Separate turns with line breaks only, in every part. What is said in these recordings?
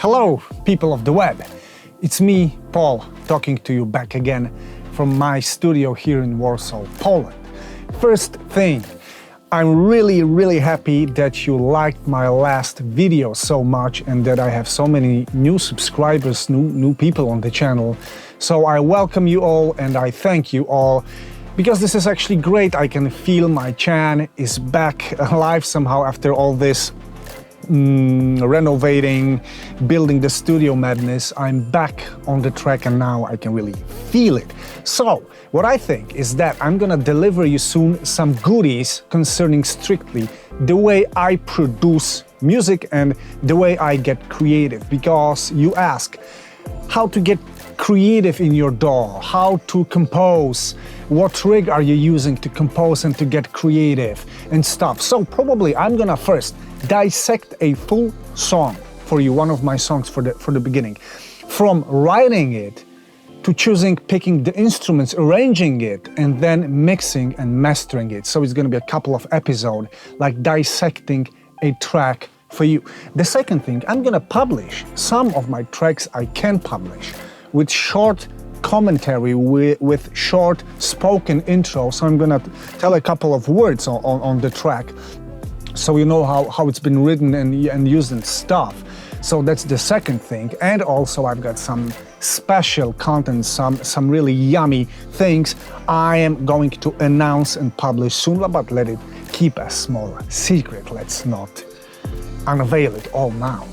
Hello, people of the web. It's me, Paul, talking to you back again from my studio here in Warsaw, Poland. First thing, I'm really happy that you liked my last video so much and that I have so many new subscribers, new people on the channel. So I welcome you all and I thank you all, because this is actually great. I can feel my channel is back alive somehow after all this renovating, building the studio madness. I'm back on the track and now I can really feel it. So what I think is that I'm gonna deliver you soon some goodies concerning strictly the way I produce music and the way I get creative, because you ask how to get creative in your DAW, how to compose, what rig are you using to compose and to get creative and stuff. So probably I'm gonna first dissect a full song for you, one of my songs for the beginning, from writing it to picking the instruments, arranging it, and then mixing and mastering it. So it's gonna be a couple of episodes like dissecting a track for you. The second thing, I'm gonna publish some of my tracks I can publish with short commentary, with short spoken intro. So I'm gonna tell a couple of words on the track, so you know how it's been written and used and stuff. So that's the second thing. And also I've got some special content, some really yummy things I am going to announce and publish soon, but let it keep a small secret. Let's not unveil it all now.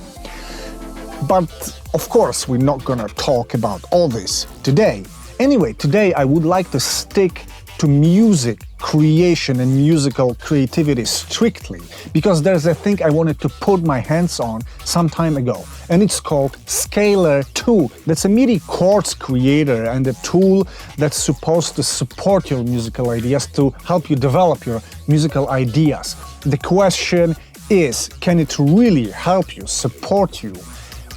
But of course we're not gonna talk about all this today. Anyway, today I would like to stick to music creation and musical creativity strictly, because there's a thing I wanted to put my hands on some time ago, and it's called SCALER tool. That's a MIDI chords creator and a tool that's supposed to support your musical ideas, to help you develop your musical ideas. The question is, can it really help you, support you?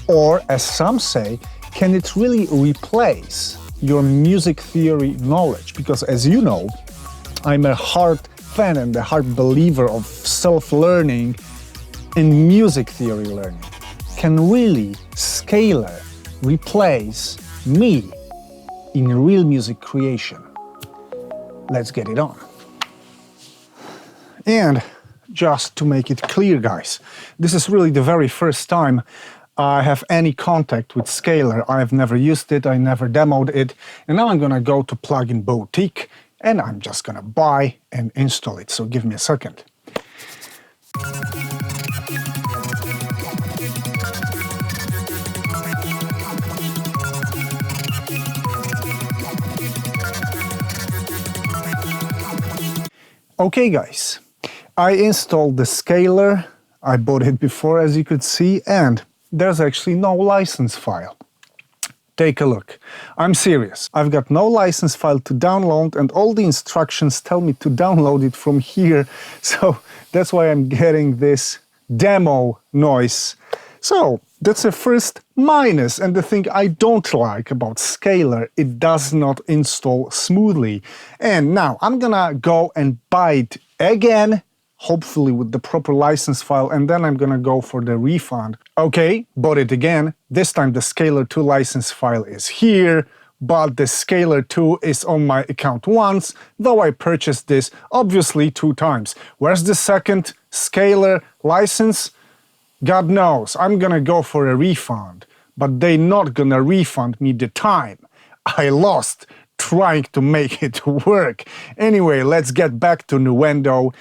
Or, as some say, can it really replace your music theory knowledge? Because as you know, I'm a hard fan and a hard believer of self-learning and music theory learning. Can really SCALER replace me in real music creation? Let's get it on. And just to make it clear, guys, this is really the very first time I have any contact with SCALER. I've never used it, I never demoed it, and now I'm gonna go to Plugin Boutique and I'm just gonna buy and install it. So give me a second. Okay guys, I installed the SCALER. I bought it before, as you could see, and there's actually no license file. Take a look. I'm serious. I've got no license file to download, and all the instructions tell me to download it from here. So that's why I'm getting this demo noise. So that's the first minus, and the thing I don't like about SCALER, it does not install smoothly. And now I'm gonna go and buy it again, hopefully with the proper license file, and then I'm gonna go for the refund. Okay, bought it again. This time the SCALER 2 license file is here, but the SCALER 2 is on my account once, though I purchased this obviously 2 times. Where's the second SCALER license? God knows. I'm gonna go for a refund, but they're not gonna refund me the time I lost trying to make it work. Anyway, let's get back to Nuendo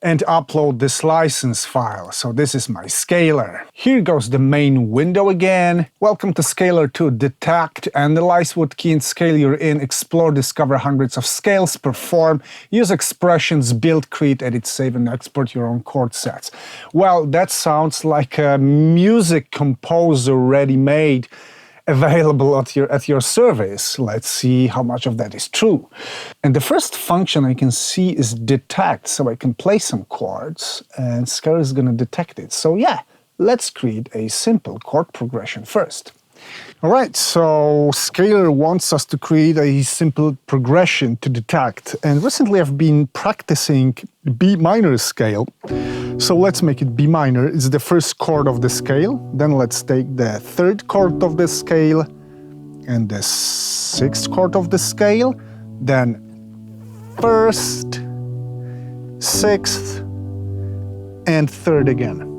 and upload this license file. So this is my SCALER. Here goes the main window again. Welcome to SCALER 2. Detect, analyze what key and scale you're in, explore, discover hundreds of scales, perform, use expressions, build, create, edit, save, and export your own chord sets. Well, that sounds like a music composer ready-made, available at your service. Let's see how much of that is true. And the first function I can see is detect, so I can play some chords and SCALER is gonna detect it. So yeah, let's create a simple chord progression first. All right, so Scaler wants us to create a simple progression to detect. And recently I've been practicing B minor scale. So let's make it B minor. It's the first chord of the scale. Then let's take the third chord of the scale and the sixth chord of the scale. Then first, sixth, and third again.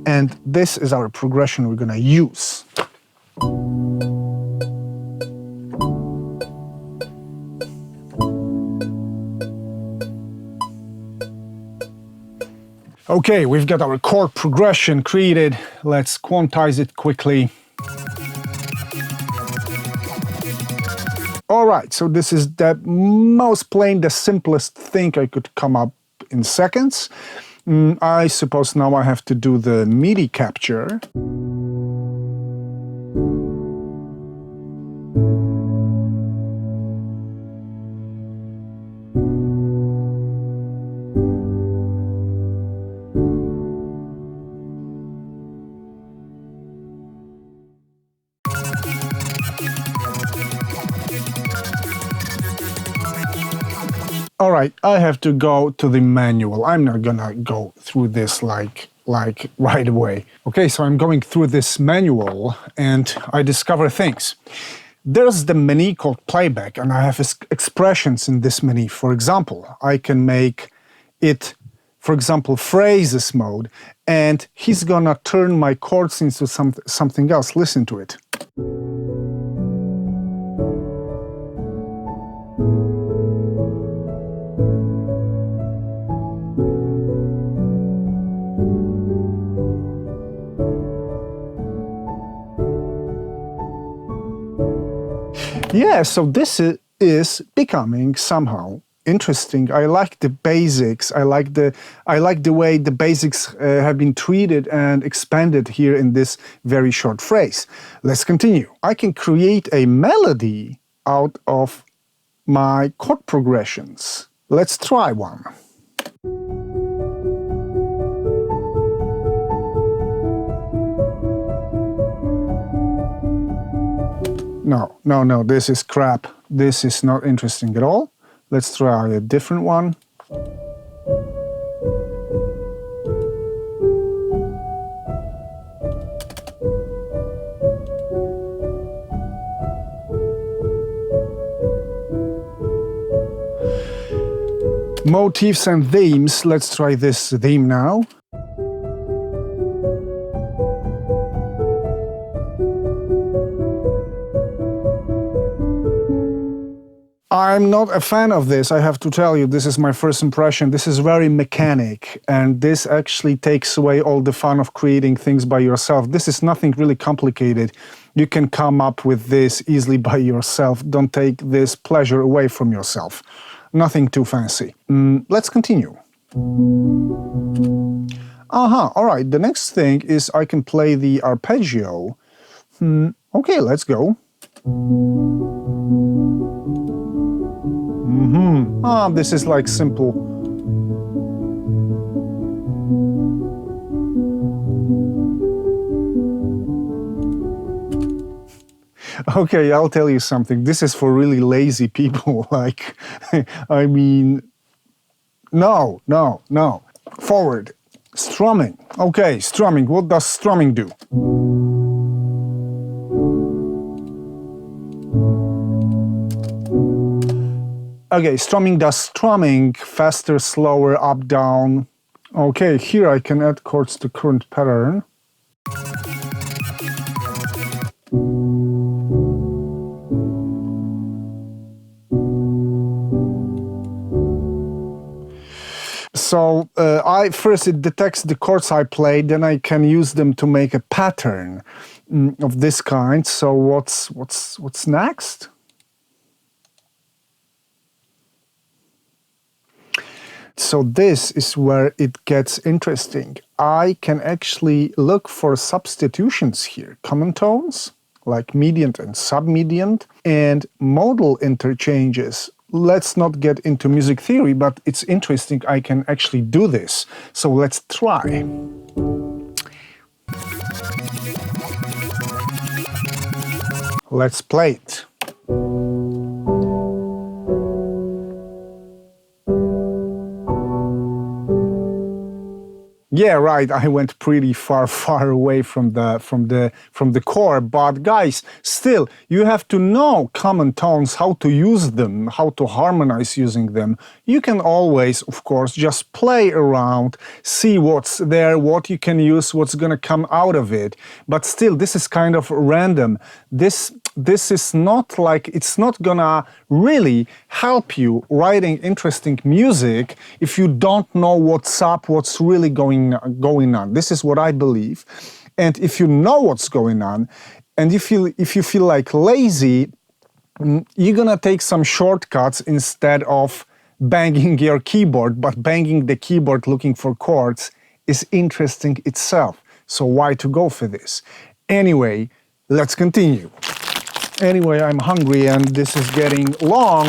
And this is our progression we're gonna use. Okay, we've got our chord progression created. Let's quantize it quickly. All right, so this is the most plain, the simplest thing I could come up in seconds. I suppose now I have to do the MIDI capture. All right, I have to go to the manual. I'm not gonna go through this like right away. Okay, so I'm going through this manual and I discover things. There's the menu called playback and I have expressions in this menu. For example, I can make it, for example, phrases mode, and he's gonna turn my chords into something else. Listen to it. Yeah, so this is becoming somehow interesting. I like the basics. I like the way the basics have been treated and expanded here in this very short phrase. Let's continue. I can create a melody out of my chord progressions. Let's try one. No, this is crap. This is not interesting at all. Let's try a different one. Motifs and themes. Let's try this theme now. I'm not a fan of this, I have to tell you. This is my first impression. This is very mechanic, and this actually takes away all the fun of creating things by yourself. This is nothing really complicated. You can come up with this easily by yourself. Don't take this pleasure away from yourself. Nothing too fancy. Let's continue. All right, the next thing is I can play the arpeggio. Okay, let's go. This is like simple. Okay, I'll tell you something. This is for really lazy people. Like, I mean, no. Forward. Strumming. Okay, strumming. What does strumming do? Okay, strumming does strumming, faster, slower, up, down. Okay, here I can add chords to current pattern. So it detects the chords I played, then I can use them to make a pattern of this kind. So what's next? So this is where it gets interesting. I can actually look for substitutions here. Common tones, like mediant and submediant, and modal interchanges. Let's not get into music theory, but it's interesting. I can actually do this. So let's try. Let's play it. Yeah, right. I went pretty far away from the core, but guys, still, you have to know common tones, how to use them, how to harmonize using them. You can always, of course, just play around, see what's there, what you can use, what's gonna come out of it. But still, this is kind of random. This is not like, it's not gonna really help you writing interesting music if you don't know what's up, what's really going on. This is what I believe. And if you know what's going on, and if you feel like lazy, you're gonna take some shortcuts instead of banging your keyboard, but banging the keyboard looking for chords is interesting itself. So why to go for this? Anyway, let's continue. Anyway, I'm hungry and this is getting long,